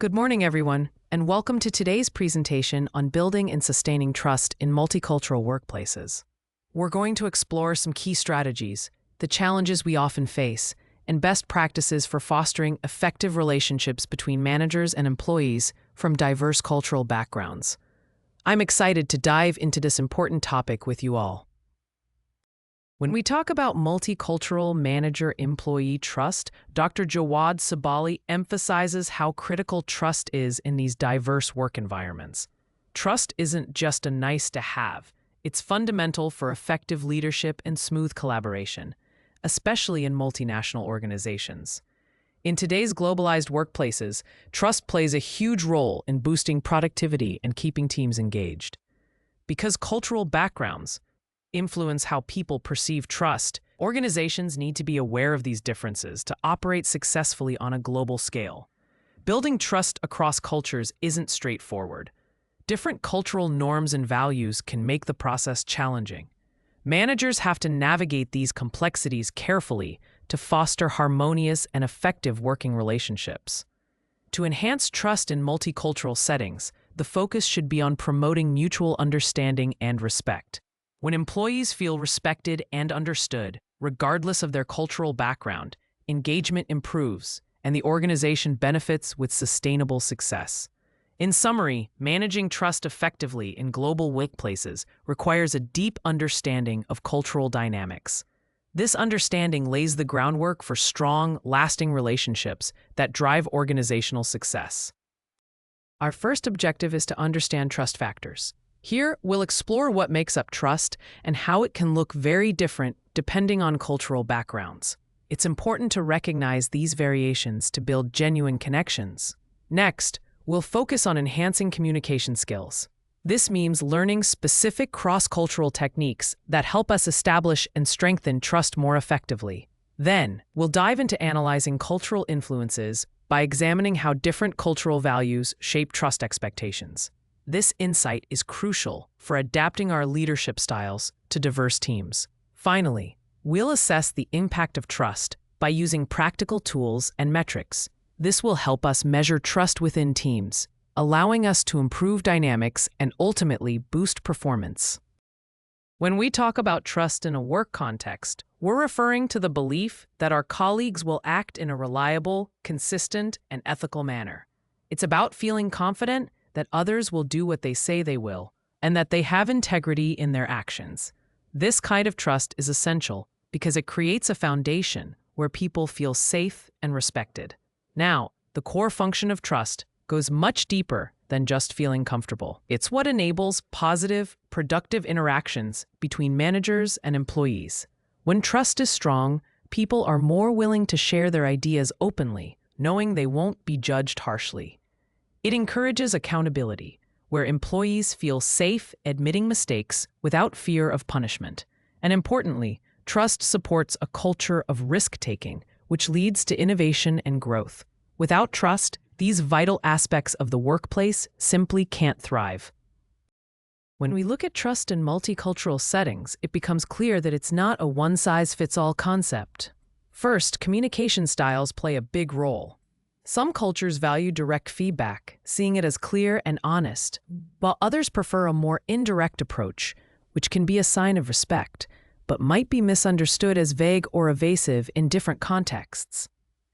Good morning, everyone, and welcome to today's presentation on building and sustaining trust in multicultural workplaces. We're going to explore some key strategies, the challenges we often face, and best practices for fostering effective relationships between managers and employees from diverse cultural backgrounds. I'm excited to dive into this important topic with you all. When we talk about multicultural manager-employee trust, Dr. Jawad Sebaali emphasizes how critical trust is in these diverse work environments. Trust isn't just a nice-to-have. It's fundamental for effective leadership and smooth collaboration, especially in multinational organizations. In today's globalized workplaces, trust plays a huge role in boosting productivity and keeping teams engaged. Because cultural backgrounds influence how people perceive trust, organizations need to be aware of these differences to operate successfully on a global scale. Building trust across cultures isn't straightforward. Different cultural norms and values can make the process challenging. Managers have to navigate these complexities carefully to foster harmonious and effective working relationships. To enhance trust in multicultural settings, the focus should be on promoting mutual understanding and respect. When employees feel respected and understood, regardless of their cultural background, engagement improves, and the organization benefits with sustainable success. In summary, managing trust effectively in global workplaces requires a deep understanding of cultural dynamics. This understanding lays the groundwork for strong, lasting relationships that drive organizational success. Our first objective is to understand trust factors. Here, we'll explore what makes up trust and how it can look very different depending on cultural backgrounds. It's important to recognize these variations to build genuine connections. Next, we'll focus on enhancing communication skills. This means learning specific cross-cultural techniques that help us establish and strengthen trust more effectively. Then, we'll dive into analyzing cultural influences by examining how different cultural values shape trust expectations. This insight is crucial for adapting our leadership styles to diverse teams. Finally, we'll assess the impact of trust by using practical tools and metrics. This will help us measure trust within teams, allowing us to improve dynamics and ultimately boost performance. When we talk about trust in a work context, we're referring to the belief that our colleagues will act in a reliable, consistent, and ethical manner. It's about feeling confident that others will do what they say they will, and that they have integrity in their actions. This kind of trust is essential because it creates a foundation where people feel safe and respected. Now, the core function of trust goes much deeper than just feeling comfortable. It's what enables positive, productive interactions between managers and employees. When trust is strong, people are more willing to share their ideas openly, knowing they won't be judged harshly. It encourages accountability, where employees feel safe admitting mistakes without fear of punishment. And importantly, trust supports a culture of risk-taking, which leads to innovation and growth. Without trust, these vital aspects of the workplace simply can't thrive. When we look at trust in multicultural settings, it becomes clear that it's not a one-size-fits-all concept. First, communication styles play a big role. Some cultures value direct feedback, seeing it as clear and honest, while others prefer a more indirect approach, which can be a sign of respect, but might be misunderstood as vague or evasive in different contexts.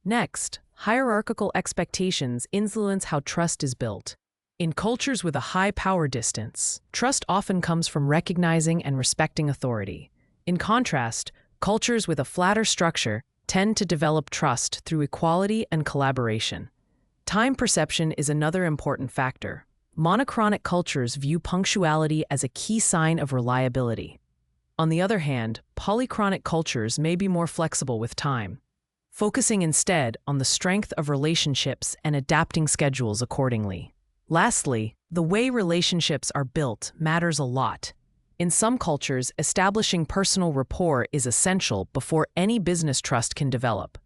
Next, hierarchical expectations influence how trust is built. In cultures with a high power distance, trust often comes from recognizing and respecting authority. In contrast, cultures with a flatter structure tend to develop trust through equality and collaboration. Time perception is another important factor. Monochronic cultures view punctuality as a key sign of reliability. On the other hand, polychronic cultures may be more flexible with time, focusing instead on the strength of relationships and adapting schedules accordingly. Lastly, the way relationships are built matters a lot. In some cultures, establishing personal rapport is essential before any business trust can develop.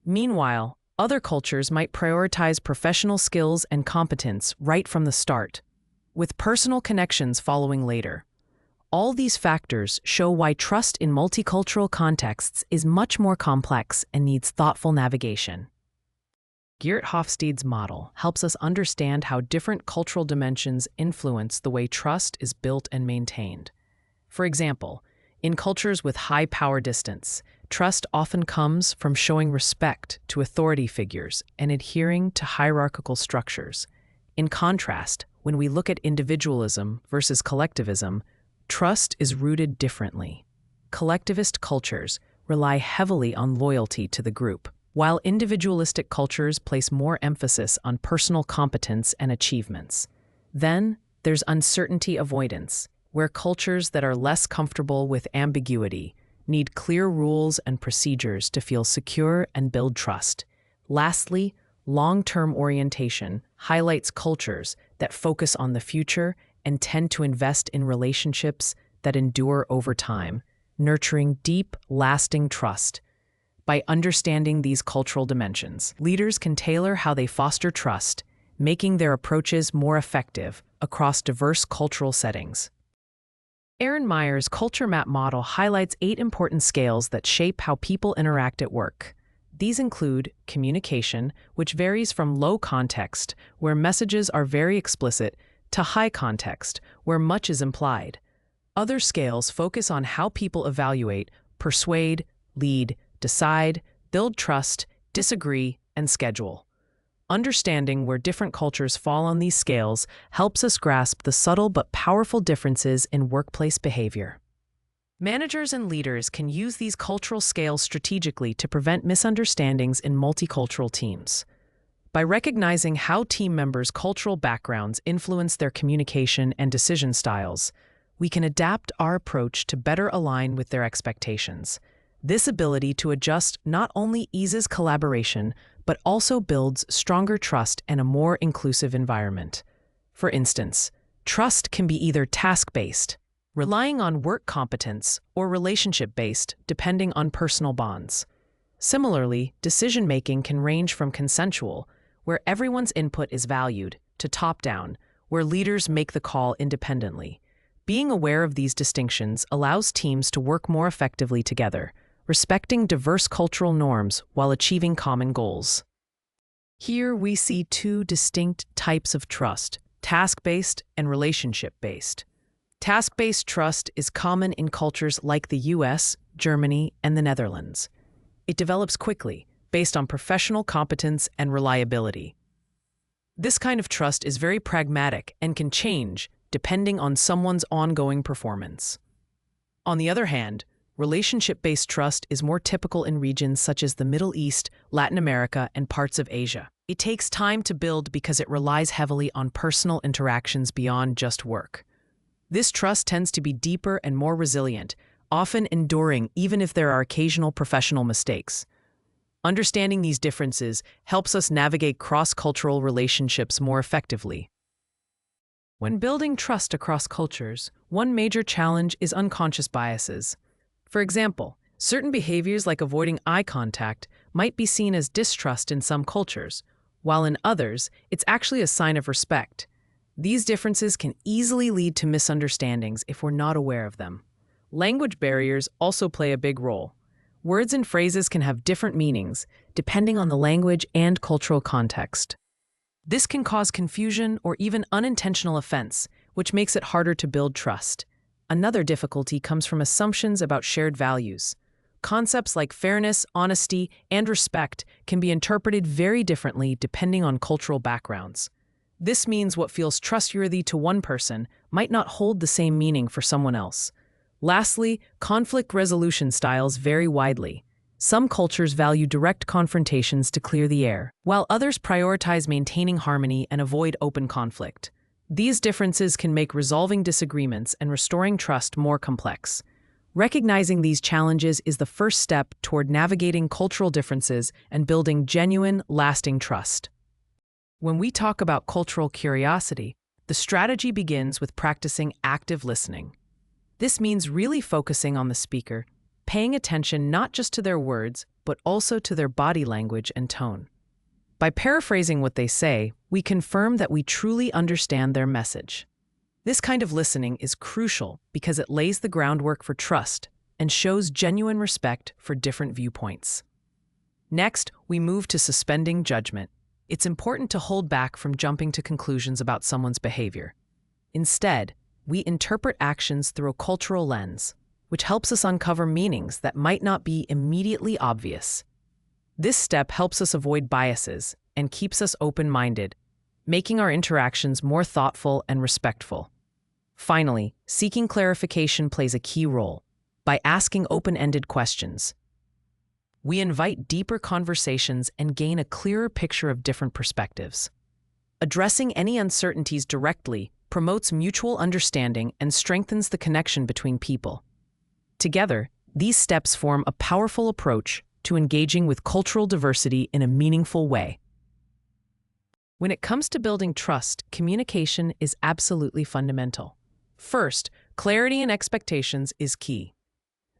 Meanwhile, other cultures might prioritize professional skills and competence right from the start, with personal connections following later. All these factors show why trust in multicultural contexts is much more complex and needs thoughtful navigation. Geert Hofstede's model helps us understand how different cultural dimensions influence the way trust is built and maintained. For example, in cultures with high power distance, trust often comes from showing respect to authority figures and adhering to hierarchical structures. In contrast, when we look at individualism versus collectivism, trust is rooted differently. Collectivist cultures rely heavily on loyalty to the group, while individualistic cultures place more emphasis on personal competence and achievements. Then, there's uncertainty avoidance, where cultures that are less comfortable with ambiguity need clear rules and procedures to feel secure and build trust. Lastly, long-term orientation highlights cultures that focus on the future and tend to invest in relationships that endure over time, nurturing deep, lasting trust. By understanding these cultural dimensions, leaders can tailor how they foster trust, making their approaches more effective across diverse cultural settings. Aaron Meyer's Culture Map model highlights 8 important scales that shape how people interact at work. These include communication, which varies from low context, where messages are very explicit, to high context, where much is implied. Other scales focus on how people evaluate, persuade, lead, decide, build trust, disagree, and schedule. Understanding where different cultures fall on these scales helps us grasp the subtle but powerful differences in workplace behavior. Managers and leaders can use these cultural scales strategically to prevent misunderstandings in multicultural teams. By recognizing how team members' cultural backgrounds influence their communication and decision styles, we can adapt our approach to better align with their expectations. This ability to adjust not only eases collaboration, but also builds stronger trust and a more inclusive environment. For instance, trust can be either task-based, relying on work competence, or relationship-based, depending on personal bonds. Similarly, decision-making can range from consensual, where everyone's input is valued, to top-down, where leaders make the call independently. Being aware of these distinctions allows teams to work more effectively together, respecting diverse cultural norms while achieving common goals. Here we see 2 distinct types of trust: task-based and relationship-based. Task-based trust is common in cultures like the US, Germany, and the Netherlands. It develops quickly, based on professional competence and reliability. This kind of trust is very pragmatic and can change depending on someone's ongoing performance. On the other hand, relationship-based trust is more typical in regions such as the Middle East, Latin America, and parts of Asia. It takes time to build because it relies heavily on personal interactions beyond just work. This trust tends to be deeper and more resilient, often enduring even if there are occasional professional mistakes. Understanding these differences helps us navigate cross-cultural relationships more effectively. When building trust across cultures, one major challenge is unconscious biases. For example, certain behaviors like avoiding eye contact might be seen as distrust in some cultures, while in others, it's actually a sign of respect. These differences can easily lead to misunderstandings if we're not aware of them. Language barriers also play a big role. Words and phrases can have different meanings, depending on the language and cultural context. This can cause confusion or even unintentional offense, which makes it harder to build trust. Another difficulty comes from assumptions about shared values. Concepts like fairness, honesty, and respect can be interpreted very differently depending on cultural backgrounds. This means what feels trustworthy to one person might not hold the same meaning for someone else. Lastly, conflict resolution styles vary widely. Some cultures value direct confrontations to clear the air, while others prioritize maintaining harmony and avoid open conflict. These differences can make resolving disagreements and restoring trust more complex. Recognizing these challenges is the first step toward navigating cultural differences and building genuine, lasting trust. When we talk about cultural curiosity, the strategy begins with practicing active listening. This means really focusing on the speaker, paying attention not just to their words, but also to their body language and tone. By paraphrasing what they say, we confirm that we truly understand their message. This kind of listening is crucial because it lays the groundwork for trust and shows genuine respect for different viewpoints. Next, we move to suspending judgment. it's important to hold back from jumping to conclusions about someone's behavior. Instead, we interpret actions through a cultural lens, which helps us uncover meanings that might not be immediately obvious. This step helps us avoid biases and keeps us open-minded, making our interactions more thoughtful and respectful. Finally, seeking clarification plays a key role. By asking open-ended questions, we invite deeper conversations and gain a clearer picture of different perspectives. Addressing any uncertainties directly promotes mutual understanding and strengthens the connection between people. Together, these steps form a powerful approach to engaging with cultural diversity in a meaningful way. When it comes to building trust, communication is absolutely fundamental. First, clarity and expectations is key.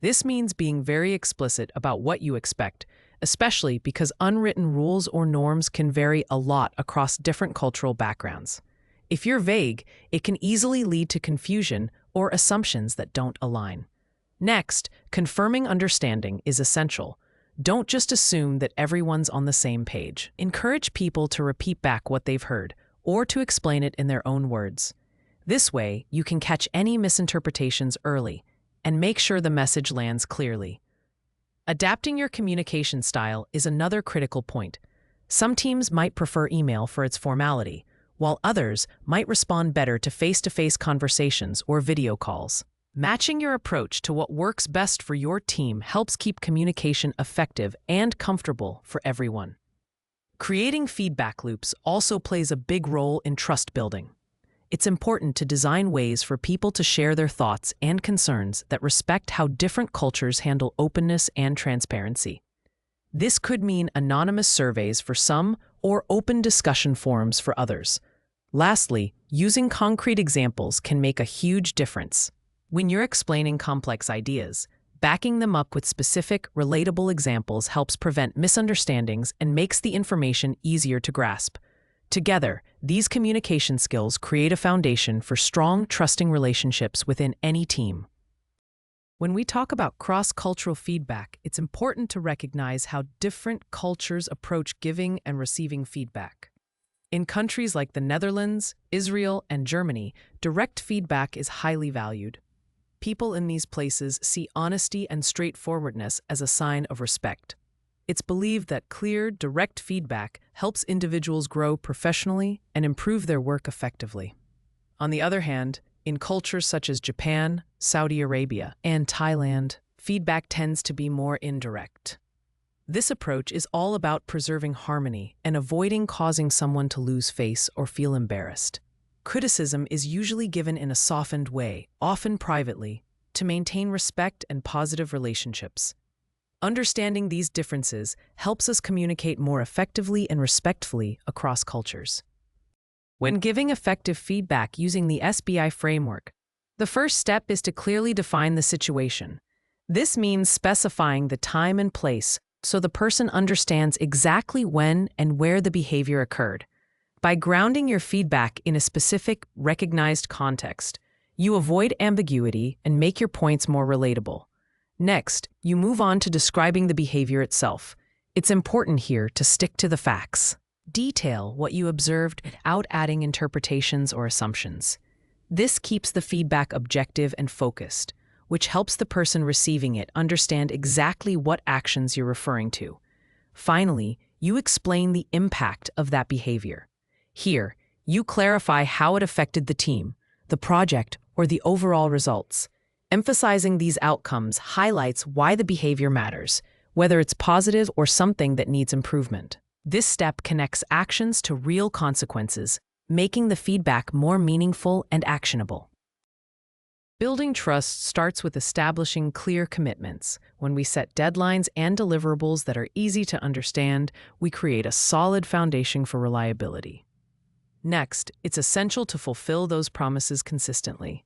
This means being very explicit about what you expect, especially because unwritten rules or norms can vary a lot across different cultural backgrounds. If you're vague, it can easily lead to confusion or assumptions that don't align. Next, confirming understanding is essential. Don't just assume that everyone's on the same page. Encourage people to repeat back what they've heard or to explain it in their own words. This way, you can catch any misinterpretations early and make sure the message lands clearly. Adapting your communication style is another critical point. Some teams might prefer email for its formality, while others might respond better to face-to-face conversations or video calls. Matching your approach to what works best for your team helps keep communication effective and comfortable for everyone. Creating feedback loops also plays a big role in trust building. It's important to design ways for people to share their thoughts and concerns that respect how different cultures handle openness and transparency. This could mean anonymous surveys for some or open discussion forums for others. Lastly, using concrete examples can make a huge difference. When you're explaining complex ideas, backing them up with specific, relatable examples helps prevent misunderstandings and makes the information easier to grasp. Together, these communication skills create a foundation for strong, trusting relationships within any team. When we talk about cross-cultural feedback, it's important to recognize how different cultures approach giving and receiving feedback. In countries like the Netherlands, Israel, and Germany, direct feedback is highly valued. People in these places see honesty and straightforwardness as a sign of respect. It's believed that clear, direct feedback helps individuals grow professionally and improve their work effectively. On the other hand, in cultures such as Japan, Saudi Arabia, and Thailand, feedback tends to be more indirect. This approach is all about preserving harmony and avoiding causing someone to lose face or feel embarrassed. Criticism is usually given in a softened way, often privately, to maintain respect and positive relationships. Understanding these differences helps us communicate more effectively and respectfully across cultures. When giving effective feedback using the SBI framework, the first step is to clearly define the situation. This means specifying the time and place so the person understands exactly when and where the behavior occurred. By grounding your feedback in a specific, recognized context, you avoid ambiguity and make your points more relatable. Next, you move on to describing the behavior itself. It's important here to stick to the facts. Detail what you observed without adding interpretations or assumptions. This keeps the feedback objective and focused, which helps the person receiving it understand exactly what actions you're referring to. Finally, you explain the impact of that behavior. Here, you clarify how it affected the team, the project, or the overall results. Emphasizing these outcomes highlights why the behavior matters, whether it's positive or something that needs improvement. This step connects actions to real consequences, making the feedback more meaningful and actionable. Building trust starts with establishing clear commitments. When we set deadlines and deliverables that are easy to understand, we create a solid foundation for reliability. Next, it's essential to fulfill those promises consistently.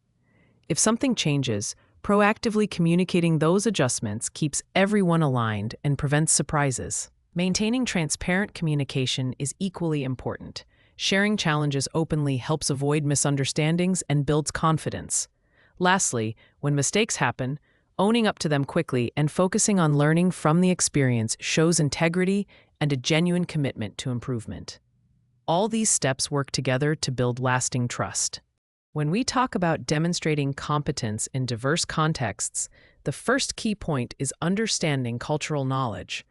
If something changes, proactively communicating those adjustments keeps everyone aligned and prevents surprises. Maintaining transparent communication is equally important. Sharing challenges openly helps avoid misunderstandings and builds confidence. Lastly, when mistakes happen, owning up to them quickly and focusing on learning from the experience shows integrity and a genuine commitment to improvement. All these steps work together to build lasting trust. When we talk about demonstrating competence in diverse contexts, the first key point is understanding cultural knowledge.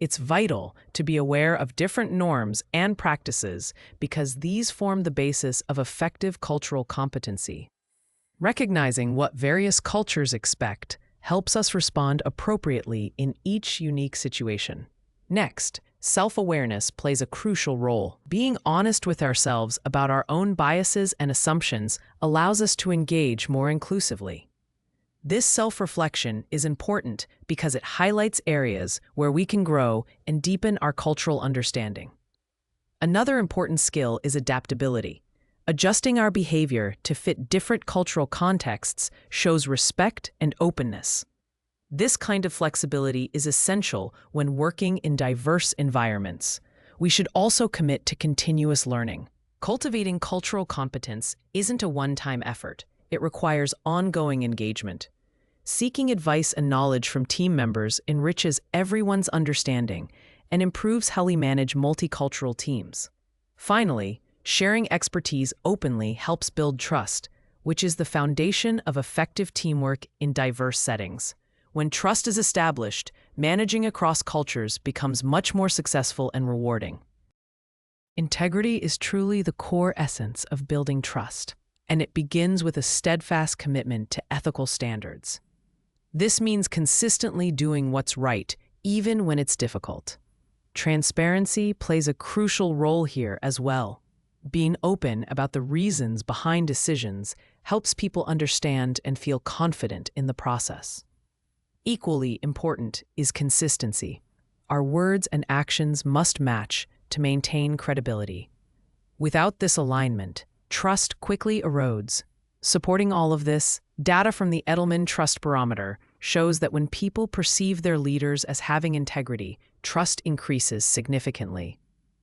It's vital to be aware of different norms and practices because these form the basis of effective cultural competency. Recognizing what various cultures expect helps us respond appropriately in each unique situation. Next, self-awareness plays a crucial role. Being honest with ourselves about our own biases and assumptions allows us to engage more inclusively. This self-reflection is important because it highlights areas where we can grow and deepen our cultural understanding. Another important skill is adaptability. Adjusting our behavior to fit different cultural contexts shows respect and openness. This kind of flexibility is essential when working in diverse environments. We should also commit to continuous learning. Cultivating cultural competence isn't a one-time effort. It requires ongoing engagement. Seeking advice and knowledge from team members enriches everyone's understanding and improves how we manage multicultural teams. Finally, sharing expertise openly helps build trust, which is the foundation of effective teamwork in diverse settings. When trust is established, managing across cultures becomes much more successful and rewarding. Integrity is truly the core essence of building trust, and it begins with a steadfast commitment to ethical standards. This means consistently doing what's right, even when it's difficult. Transparency plays a crucial role here as well. Being open about the reasons behind decisions helps people understand and feel confident in the process. Equally important is consistency. Our words and actions must match to maintain credibility. Without this alignment, trust quickly erodes. Supporting all of this, data from the Edelman Trust Barometer shows that when people perceive their leaders as having integrity, trust increases significantly.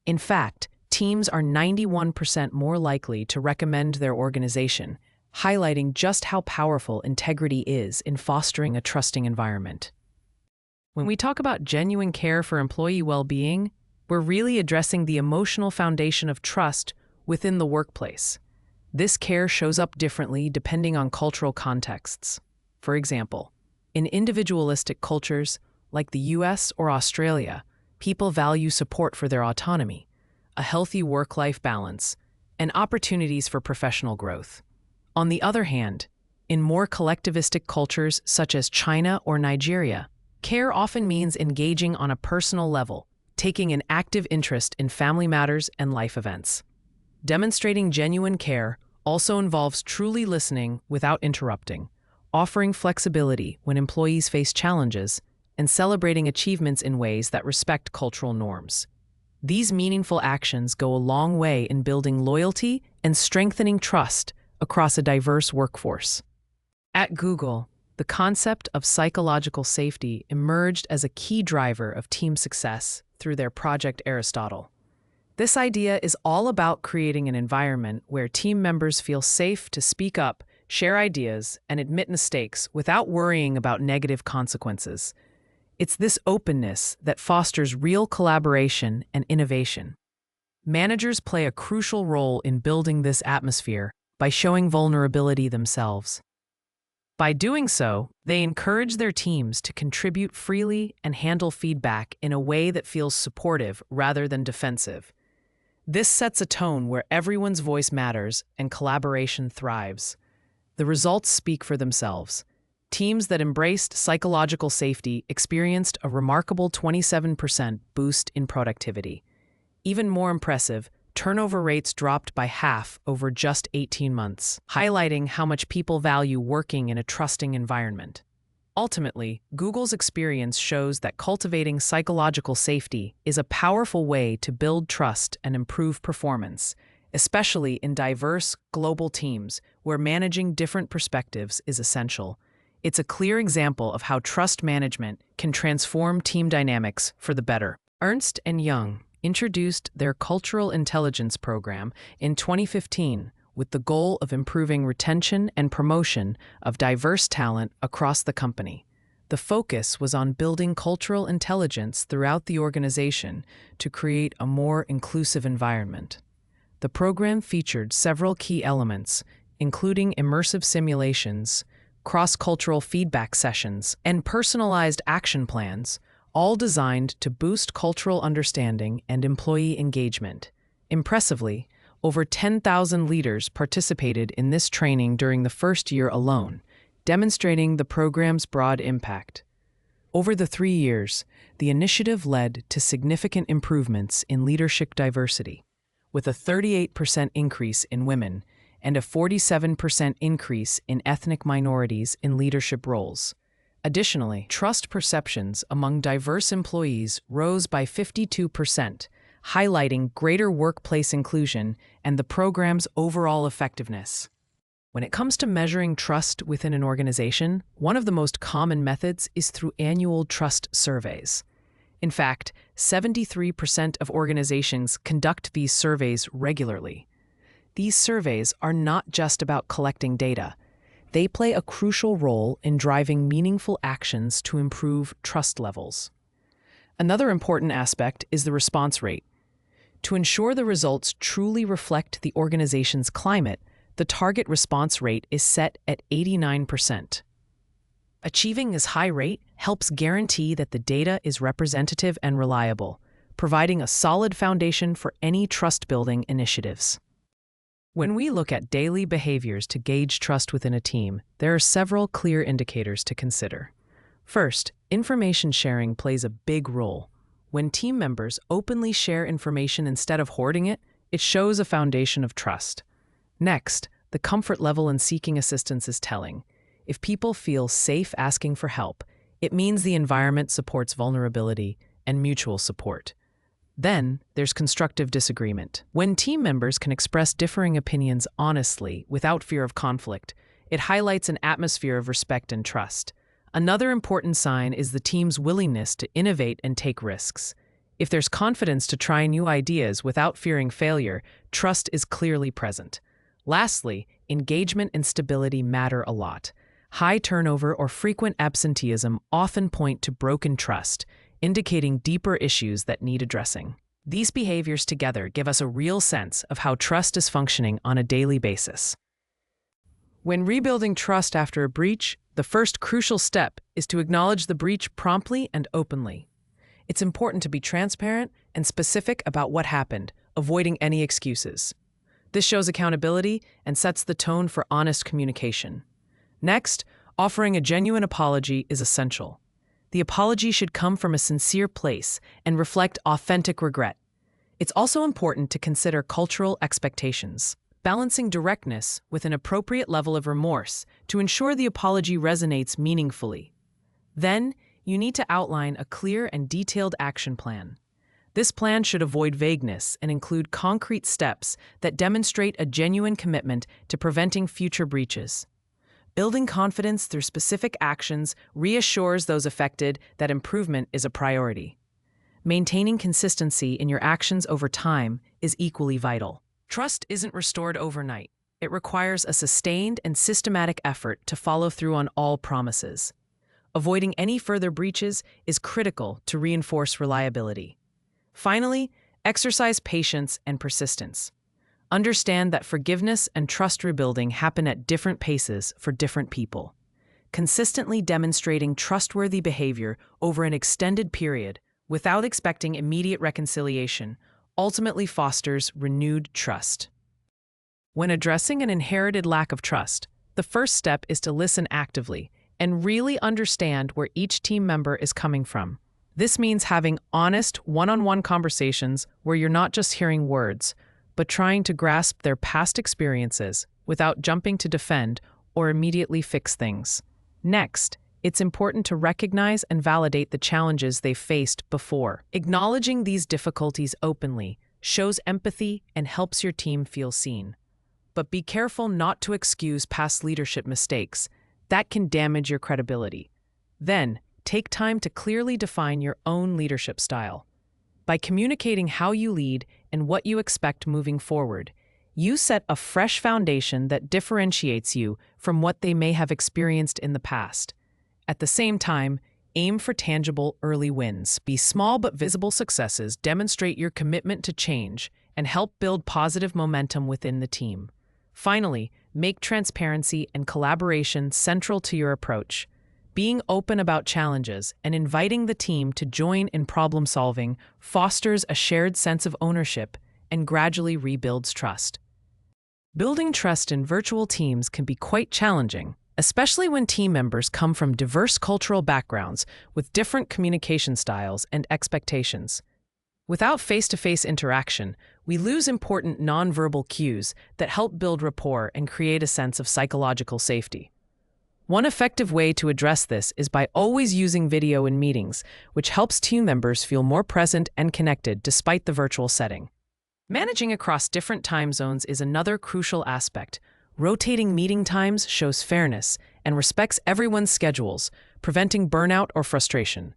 In fact, teams are 91% more likely to recommend their organization, highlighting just how powerful integrity is in fostering a trusting environment. When we talk about genuine care for employee well-being, we're really addressing the emotional foundation of trust within the workplace. This care shows up differently depending on cultural contexts. For example, in individualistic cultures like the US or Australia, people value support for their autonomy, a healthy work-life balance, and opportunities for professional growth. On the other hand, in more collectivistic cultures such as China or Nigeria, care often means engaging on a personal level, taking an active interest in family matters and life events. Demonstrating genuine care also involves truly listening without interrupting, offering flexibility when employees face challenges, and celebrating achievements in ways that respect cultural norms. These meaningful actions go a long way in building loyalty and strengthening trust across a diverse workforce. At Google, the concept of psychological safety emerged as a key driver of team success through their Project Aristotle. This idea is all about creating an environment where team members feel safe to speak up, share ideas, and admit mistakes without worrying about negative consequences. It's this openness that fosters real collaboration and innovation. Managers play a crucial role in building this atmosphere by showing vulnerability themselves. By doing so, they encourage their teams to contribute freely and handle feedback in a way that feels supportive rather than defensive. This sets a tone where everyone's voice matters and collaboration thrives. The results speak for themselves. Teams that embraced psychological safety experienced a remarkable 27% boost in productivity. Even more impressive, turnover rates dropped by half over just 18 months, highlighting how much people value working in a trusting environment. Ultimately, Google's experience shows that cultivating psychological safety is a powerful way to build trust and improve performance, especially in diverse, global teams where managing different perspectives is essential. It's a clear example of how trust management can transform team dynamics for the better. Ernst & Young introduced their Cultural Intelligence program in 2015 with the goal of improving retention and promotion of diverse talent across the company. The focus was on building cultural intelligence throughout the organization to create a more inclusive environment. The program featured several key elements, including immersive simulations, cross-cultural feedback sessions, and personalized action plans, all designed to boost cultural understanding and employee engagement. Impressively, over 10,000 leaders participated in this training during the first year alone, demonstrating the program's broad impact. Over the 3 years, the initiative led to significant improvements in leadership diversity, with a 38% increase in women and a 47% increase in ethnic minorities in leadership roles. Additionally, trust perceptions among diverse employees rose by 52%, highlighting greater workplace inclusion and the program's overall effectiveness. When it comes to measuring trust within an organization, one of the most common methods is through annual trust surveys. In fact, 73% of organizations conduct these surveys regularly. These surveys are not just about collecting data. They play a crucial role in driving meaningful actions to improve trust levels. Another important aspect is the response rate. To ensure the results truly reflect the organization's climate, the target response rate is set at 89%. Achieving this high rate helps guarantee that the data is representative and reliable, providing a solid foundation for any trust-building initiatives. When we look at daily behaviors to gauge trust within a team, there are several clear indicators to consider. First, information sharing plays a big role. When team members openly share information instead of hoarding it, it shows a foundation of trust. Next, the comfort level in seeking assistance is telling. If people feel safe asking for help, it means the environment supports vulnerability and mutual support. Then, there's constructive disagreement. When team members can express differing opinions honestly without fear of conflict, it highlights an atmosphere of respect and trust. Another important sign is the team's willingness to innovate and take risks. If there's confidence to try new ideas without fearing failure, trust is clearly present. Lastly, engagement and stability matter a lot. High turnover or frequent absenteeism often point to broken trust, indicating deeper issues that need addressing. These behaviors together give us a real sense of how trust is functioning on a daily basis. When rebuilding trust after a breach, the first crucial step is to acknowledge the breach promptly and openly. It's important to be transparent and specific about what happened, avoiding any excuses. This shows accountability and sets the tone for honest communication. Next, offering a genuine apology is essential. The apology should come from a sincere place and reflect authentic regret. It's also important to consider cultural expectations, balancing directness with an appropriate level of remorse to ensure the apology resonates meaningfully. Then, you need to outline a clear and detailed action plan. This plan should avoid vagueness and include concrete steps that demonstrate a genuine commitment to preventing future breaches. Building confidence through specific actions reassures those affected that improvement is a priority. Maintaining consistency in your actions over time is equally vital. Trust isn't restored overnight. It requires a sustained and systematic effort to follow through on all promises. Avoiding any further breaches is critical to reinforce reliability. Finally, exercise patience and persistence. Understand that forgiveness and trust rebuilding happen at different paces for different people. Consistently demonstrating trustworthy behavior over an extended period without expecting immediate reconciliation ultimately fosters renewed trust. When addressing an inherited lack of trust, the first step is to listen actively and really understand where each team member is coming from. This means having honest, one-on-one conversations where you're not just hearing words, but trying to grasp their past experiences without jumping to defend or immediately fix things. Next, it's important to recognize and validate the challenges they've faced before. Acknowledging these difficulties openly shows empathy and helps your team feel seen. But be careful not to excuse past leadership mistakes. That can damage your credibility. Then, take time to clearly define your own leadership style. By communicating how you lead and what you expect moving forward, you set a fresh foundation that differentiates you from what they may have experienced in the past. At the same time, aim for tangible early wins. Be small but visible successes demonstrate your commitment to change and help build positive momentum within the team. Finally, make transparency and collaboration central to your approach. Being open about challenges and inviting the team to join in problem solving fosters a shared sense of ownership and gradually rebuilds trust. Building trust in virtual teams can be quite challenging, especially when team members come from diverse cultural backgrounds with different communication styles and expectations. Without face-to-face interaction, we lose important nonverbal cues that help build rapport and create a sense of psychological safety. One effective way to address this is by always using video in meetings, which helps team members feel more present and connected despite the virtual setting. Managing across different time zones is another crucial aspect. Rotating meeting times shows fairness and respects everyone's schedules, preventing burnout or frustration.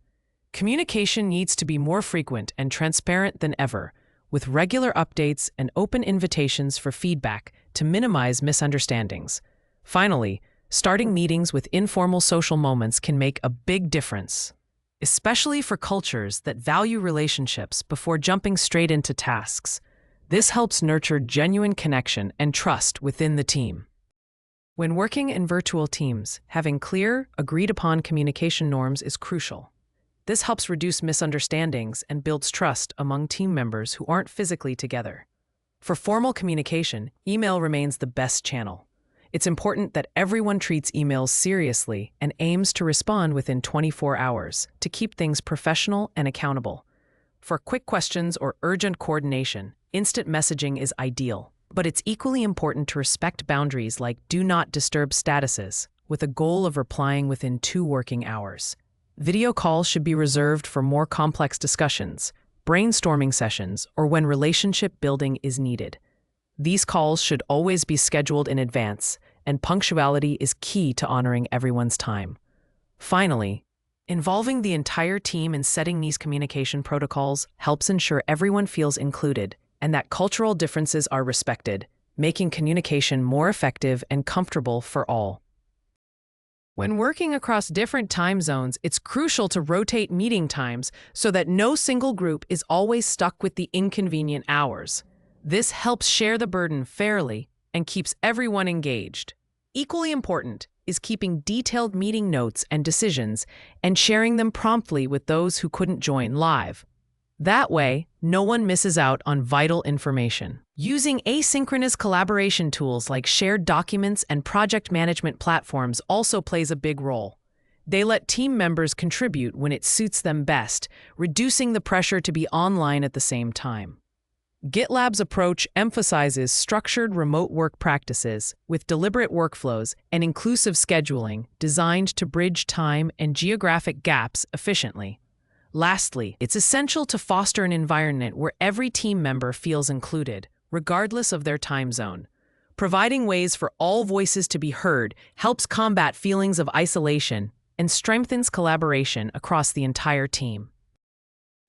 Communication needs to be more frequent and transparent than ever, with regular updates and open invitations for feedback to minimize misunderstandings. Finally, starting meetings with informal social moments can make a big difference, especially for cultures that value relationships before jumping straight into tasks. This helps nurture genuine connection and trust within the team. When working in virtual teams, having clear, agreed-upon communication norms is crucial. This helps reduce misunderstandings and builds trust among team members who aren't physically together. For formal communication, email remains the best channel. It's important that everyone treats emails seriously and aims to respond within 24 hours to keep things professional and accountable. For quick questions or urgent coordination, instant messaging is ideal, but it's equally important to respect boundaries like do not disturb statuses, with a goal of replying within 2 working hours. Video calls should be reserved for more complex discussions, brainstorming sessions, or when relationship building is needed. These calls should always be scheduled in advance, and punctuality is key to honoring everyone's time. Finally, involving the entire team in setting these communication protocols helps ensure everyone feels included and that cultural differences are respected, making communication more effective and comfortable for all. When working across different time zones, it's crucial to rotate meeting times so that no single group is always stuck with the inconvenient hours. This helps share the burden fairly and keeps everyone engaged. Equally important is keeping detailed meeting notes and decisions and sharing them promptly with those who couldn't join live. That way, no one misses out on vital information. Using asynchronous collaboration tools like shared documents and project management platforms also plays a big role. They let team members contribute when it suits them best, reducing the pressure to be online at the same time. GitLab's approach emphasizes structured remote work practices with deliberate workflows and inclusive scheduling designed to bridge time and geographic gaps efficiently. Lastly, it's essential to foster an environment where every team member feels included, regardless of their time zone. Providing ways for all voices to be heard helps combat feelings of isolation and strengthens collaboration across the entire team.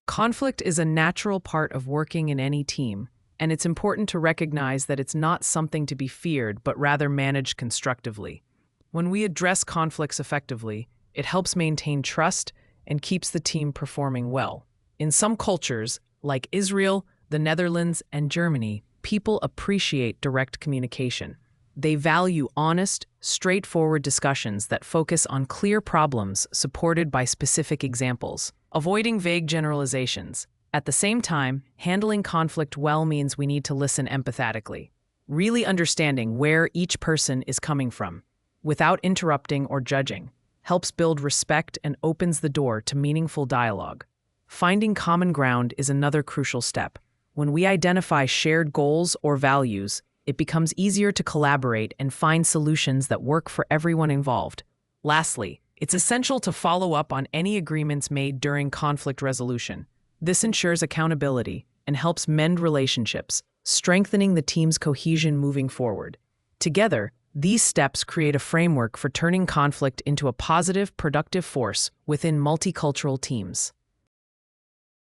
Conflict is a natural part of working in any team, and it's important to recognize that it's not something to be feared, but rather managed constructively. When we address conflicts effectively, it helps maintain trust and keeps the team performing well. In some cultures, like Israel, the Netherlands, and Germany, people appreciate direct communication. They value honest, straightforward discussions that focus on clear problems supported by specific examples, avoiding vague generalizations. At the same time, handling conflict well means we need to listen empathetically, really understanding where each person is coming from, without interrupting or judging, helps build respect and opens the door to meaningful dialogue. Finding common ground is another crucial step. When we identify shared goals or values, it becomes easier to collaborate and find solutions that work for everyone involved. Lastly, it's essential to follow up on any agreements made during conflict resolution. This ensures accountability and helps mend relationships, strengthening the team's cohesion moving forward. Together, these steps create a framework for turning conflict into a positive, productive force within multicultural teams.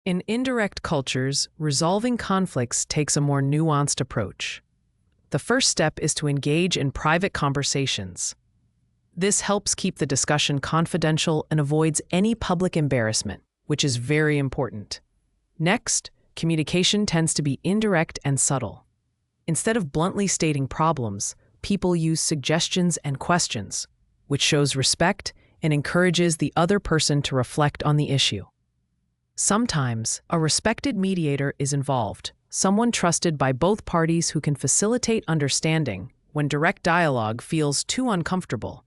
In indirect cultures, resolving conflicts takes a more nuanced approach. The first step is to engage in private conversations. This helps keep the discussion confidential and avoids any public embarrassment, which is very important. Next, communication tends to be indirect and subtle. Instead of bluntly stating problems, people use suggestions and questions, which shows respect and encourages the other person to reflect on the issue. Sometimes, a respected mediator is involved, someone trusted by both parties who can facilitate understanding when direct dialogue feels too uncomfortable.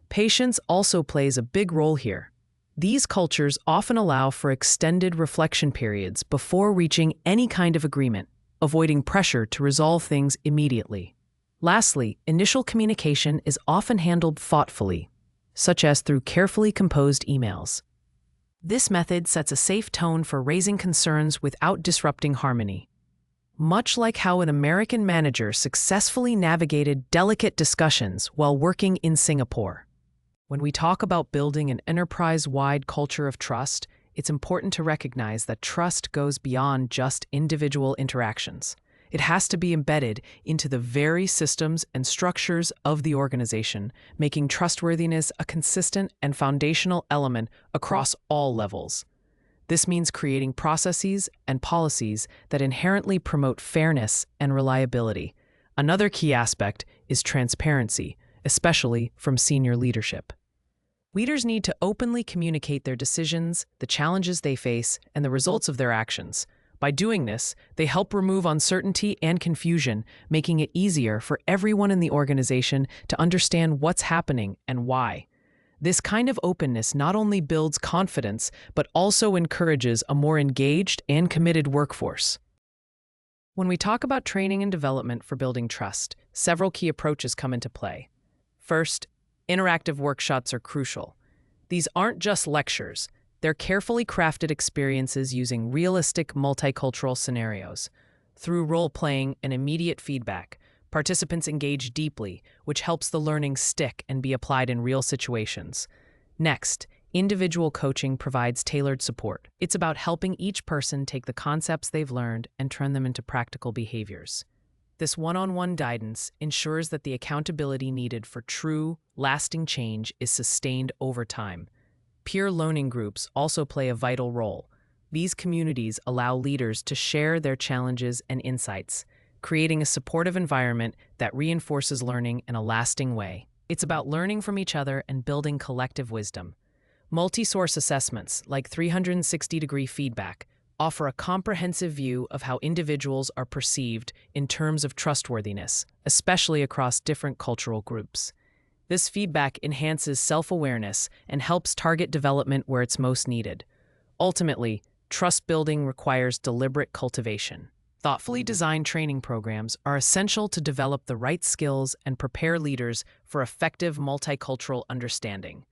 Patience also plays a big role here. These cultures often allow for extended reflection periods before reaching any kind of agreement, avoiding pressure to resolve things immediately. Lastly, initial communication is often handled thoughtfully, such as through carefully composed emails. This method sets a safe tone for raising concerns without disrupting harmony. Much like how an American manager successfully navigated delicate discussions while working in Singapore. When we talk about building an enterprise-wide culture of trust, it's important to recognize that trust goes beyond just individual interactions. It has to be embedded into the very systems and structures of the organization, making trustworthiness a consistent and foundational element across all levels. This means creating processes and policies that inherently promote fairness and reliability. Another key aspect is transparency, especially from senior leadership. Leaders need to openly communicate their decisions, the challenges they face, and the results of their actions. By doing this, they help remove uncertainty and confusion, making it easier for everyone in the organization to understand what's happening and why. This kind of openness not only builds confidence, but also encourages a more engaged and committed workforce. When we talk about training and development for building trust, several key approaches come into play. First, interactive workshops are crucial. These aren't just lectures. They're carefully crafted experiences using realistic multicultural scenarios. Through role-playing and immediate feedback, participants engage deeply, which helps the learning stick and be applied in real situations. Next, individual coaching provides tailored support. It's about helping each person take the concepts they've learned and turn them into practical behaviors. This one-on-one guidance ensures that the accountability needed for true, lasting change is sustained over time. Peer learning groups also play a vital role. These communities allow leaders to share their challenges and insights, creating a supportive environment that reinforces learning in a lasting way. It's about learning from each other and building collective wisdom. Multi-source assessments, like 360-degree feedback, offer a comprehensive view of how individuals are perceived in terms of trustworthiness, especially across different cultural groups. This feedback enhances self-awareness and helps target development where it's most needed. Ultimately, trust building requires deliberate cultivation. Thoughtfully designed training programs are essential to develop the right skills and prepare leaders for effective multicultural understanding.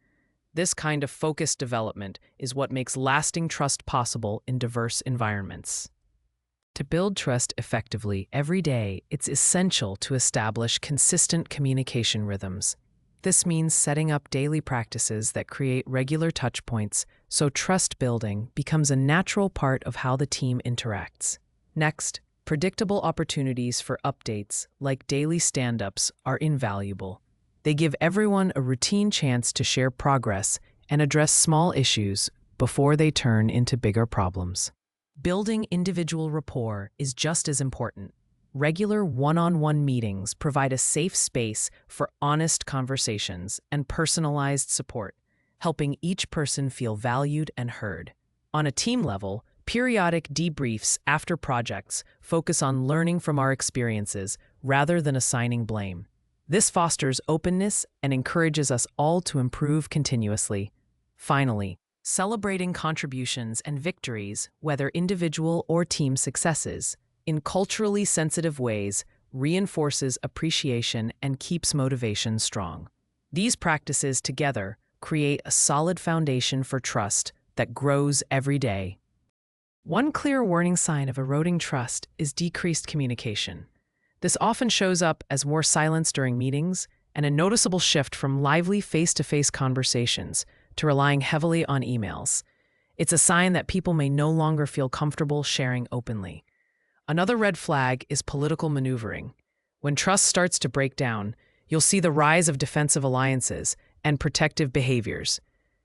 This kind of focused development is what makes lasting trust possible in diverse environments. To build trust effectively every day, it's essential to establish consistent communication rhythms. This means setting up daily practices that create regular touchpoints so trust building becomes a natural part of how the team interacts. Next, predictable opportunities for updates, like daily stand-ups, are invaluable. They give everyone a routine chance to share progress and address small issues before they turn into bigger problems. Building individual rapport is just as important. Regular one-on-one meetings provide a safe space for honest conversations and personalized support, helping each person feel valued and heard. On a team level, periodic debriefs after projects focus on learning from our experiences rather than assigning blame. This fosters openness and encourages us all to improve continuously. Finally, celebrating contributions and victories, whether individual or team successes, in culturally sensitive ways, reinforces appreciation and keeps motivation strong. These practices together create a solid foundation for trust that grows every day. One clear warning sign of eroding trust is decreased communication. This often shows up as more silence during meetings and a noticeable shift from lively face-to-face conversations to relying heavily on emails. It's a sign that people may no longer feel comfortable sharing openly. Another red flag is political maneuvering. When trust starts to break down, you'll see the rise of defensive alliances and protective behaviors.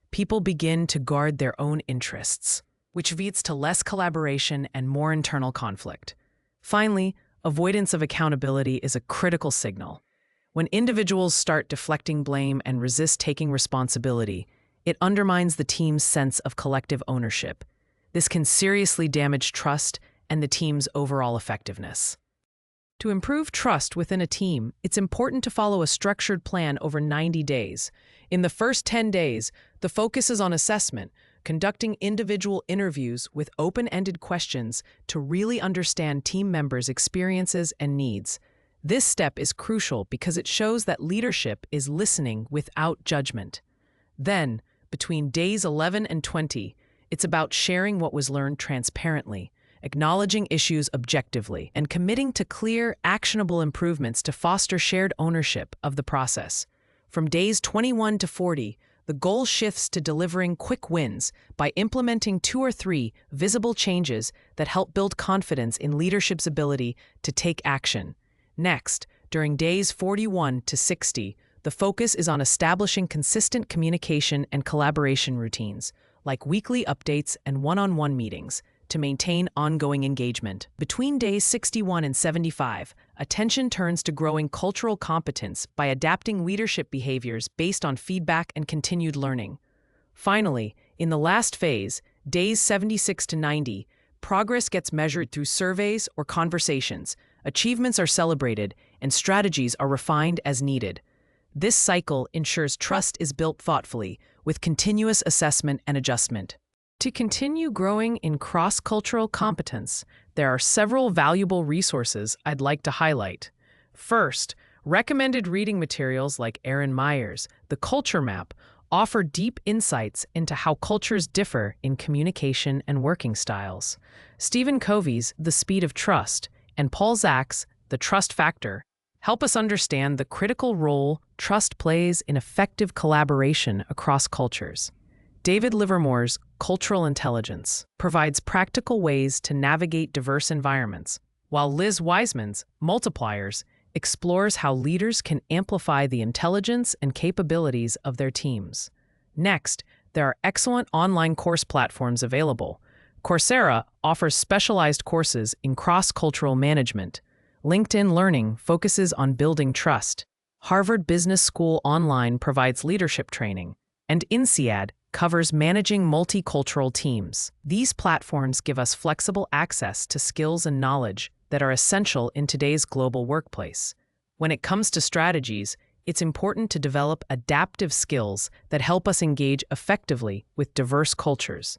People begin to guard their own interests. which leads to less collaboration and more internal conflict. Finally, avoidance of accountability is a critical signal. When individuals start deflecting blame and resist taking responsibility, it undermines the team's sense of collective ownership. This can seriously damage trust and the team's overall effectiveness. To improve trust within a team, it's important to follow a structured plan over 90 days. In the first 10 days, the focus is on assessment, conducting individual interviews with open-ended questions to really understand team members' experiences and needs. This step is crucial because it shows that leadership is listening without judgment. Then, between days 11 and 20, it's about sharing what was learned transparently, acknowledging issues objectively, and committing to clear, actionable improvements to foster shared ownership of the process. From days 21 to 40, the goal shifts to delivering quick wins by implementing 2 or 3 visible changes that help build confidence in leadership's ability to take action. Next, during days 41 to 60, the focus is on establishing consistent communication and collaboration routines, like weekly updates and one-on-one meetings, to maintain ongoing engagement. Between days 61 and 75, attention turns to growing cultural competence by adapting leadership behaviors based on feedback and continued learning. Finally, in the last phase, days 76 to 90, progress gets measured through surveys or conversations, achievements are celebrated, and strategies are refined as needed. This cycle ensures trust is built thoughtfully, with continuous assessment and adjustment. To continue growing in cross-cultural competence, there are several valuable resources I'd like to highlight. First, recommended reading materials like Erin Meyer's The Culture Map offer deep insights into how cultures differ in communication and working styles. Stephen Covey's The Speed of Trust and Paul Zach's The Trust Factor help us understand the critical role trust plays in effective collaboration across cultures. David Livermore's Cultural Intelligence provides practical ways to navigate diverse environments, while Liz Wiseman's Multipliers explores how leaders can amplify the intelligence and capabilities of their teams. Next, there are excellent online course platforms available. Coursera offers specialized courses in cross-cultural management. LinkedIn Learning focuses on building trust. Harvard Business School Online provides leadership training, and INSEAD covers managing multicultural teams. These platforms give us flexible access to skills and knowledge that are essential in today's global workplace. When it comes to strategies, it's important to develop adaptive skills that help us engage effectively with diverse cultures.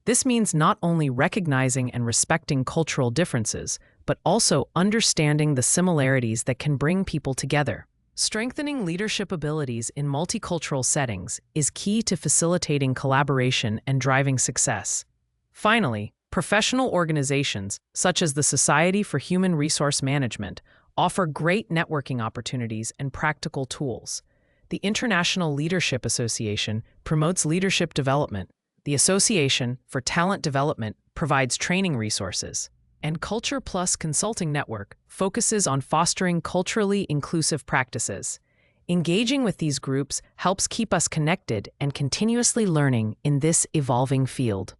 This means not only recognizing and respecting cultural differences, but also understanding the similarities that can bring people together. Strengthening leadership abilities in multicultural settings is key to facilitating collaboration and driving success. Finally, professional organizations, such as the Society for Human Resource Management, offer great networking opportunities and practical tools. The International Leadership Association promotes leadership development. The Association for Talent Development provides training resources. And Culture Plus Consulting Network focuses on fostering culturally inclusive practices. Engaging with these groups helps keep us connected and continuously learning in this evolving field.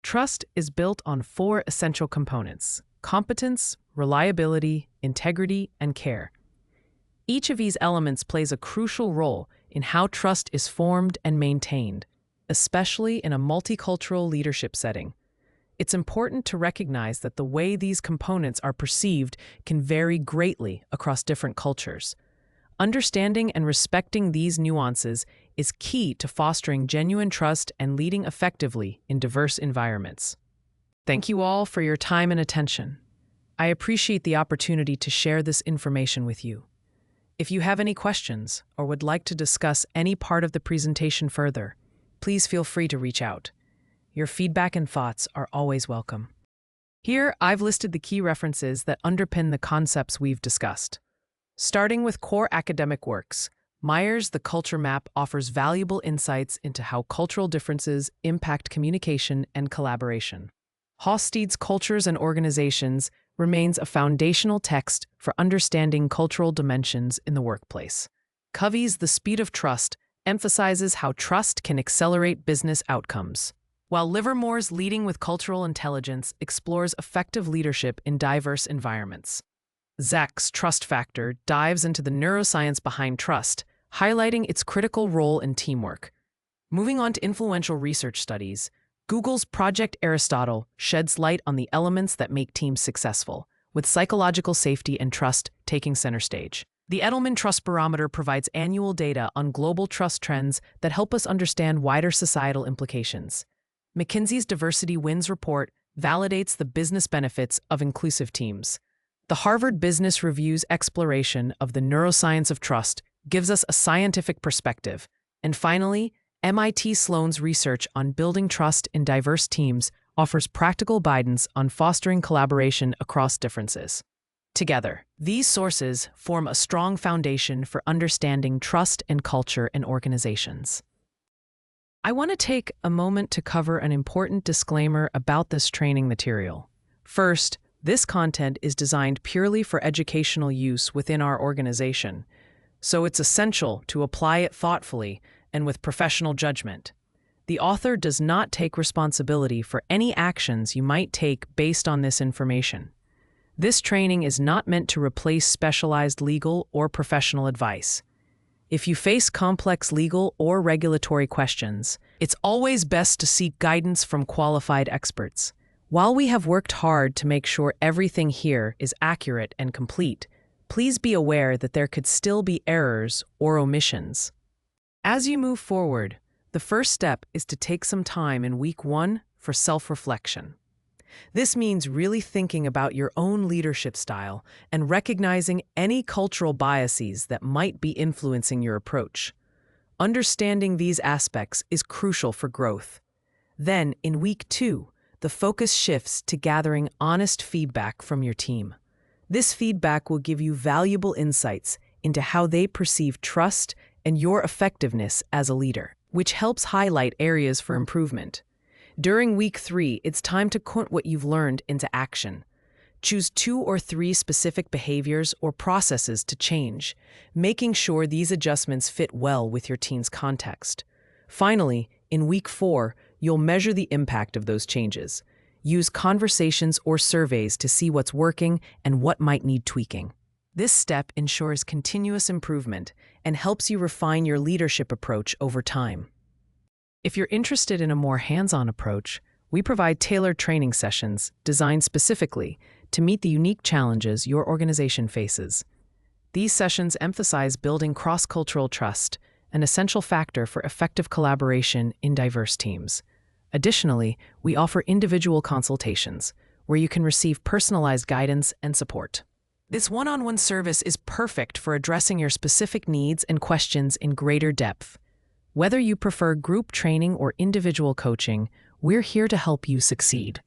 Trust is built on 4 essential components: competence, reliability, integrity, and care. Each of these elements plays a crucial role in how trust is formed and maintained, especially in a multicultural leadership setting. It's important to recognize that the way these components are perceived can vary greatly across different cultures. Understanding and respecting these nuances is key to fostering genuine trust and leading effectively in diverse environments. Thank you all for your time and attention. I appreciate the opportunity to share this information with you. If you have any questions or would like to discuss any part of the presentation further, please feel free to reach out. Your feedback and thoughts are always welcome. Here, I've listed the key references that underpin the concepts we've discussed. Starting with core academic works, Meyer's The Culture Map offers valuable insights into how cultural differences impact communication and collaboration. Hofstede's Cultures and Organizations remains a foundational text for understanding cultural dimensions in the workplace. Covey's The Speed of Trust emphasizes how trust can accelerate business outcomes. while Livermore's Leading with Cultural Intelligence explores effective leadership in diverse environments. Zach's Trust Factor dives into the neuroscience behind trust, highlighting its critical role in teamwork. Moving on to influential research studies, Google's Project Aristotle sheds light on the elements that make teams successful, with psychological safety and trust taking center stage. The Edelman Trust Barometer provides annual data on global trust trends that help us understand wider societal implications. McKinsey's Diversity Wins report validates the business benefits of inclusive teams. The Harvard Business Review's exploration of the neuroscience of trust gives us a scientific perspective. And finally, MIT Sloan's research on building trust in diverse teams offers practical guidance on fostering collaboration across differences. Together, these sources form a strong foundation for understanding trust and culture in organizations. I want to take a moment to cover an important disclaimer about this training material. First, this content is designed purely for educational use within our organization, so it's essential to apply it thoughtfully and with professional judgment. The author does not take responsibility for any actions you might take based on this information. This training is not meant to replace specialized legal or professional advice. If you face complex legal or regulatory questions, it's always best to seek guidance from qualified experts. While we have worked hard to make sure everything here is accurate and complete, please be aware that there could still be errors or omissions. As you move forward, the first step is to take some time in week 1 for self-reflection. This means really thinking about your own leadership style and recognizing any cultural biases that might be influencing your approach. Understanding these aspects is crucial for growth. Then, in week 2, the focus shifts to gathering honest feedback from your team. This feedback will give you valuable insights into how they perceive trust and your effectiveness as a leader, which helps highlight areas for improvement. During week 3, it's time to put what you've learned into action. Choose 2 or 3 specific behaviors or processes to change, making sure these adjustments fit well with your team's context. Finally, in week 4, you'll measure the impact of those changes. Use conversations or surveys to see what's working and what might need tweaking. This step ensures continuous improvement and helps you refine your leadership approach over time. If you're interested in a more hands-on approach, we provide tailored training sessions designed specifically to meet the unique challenges your organization faces. These sessions emphasize building cross-cultural trust, an essential factor for effective collaboration in diverse teams. Additionally, we offer individual consultations, where you can receive personalized guidance and support. This one-on-one service is perfect for addressing your specific needs and questions in greater depth. Whether you prefer group training or individual coaching, we're here to help you succeed.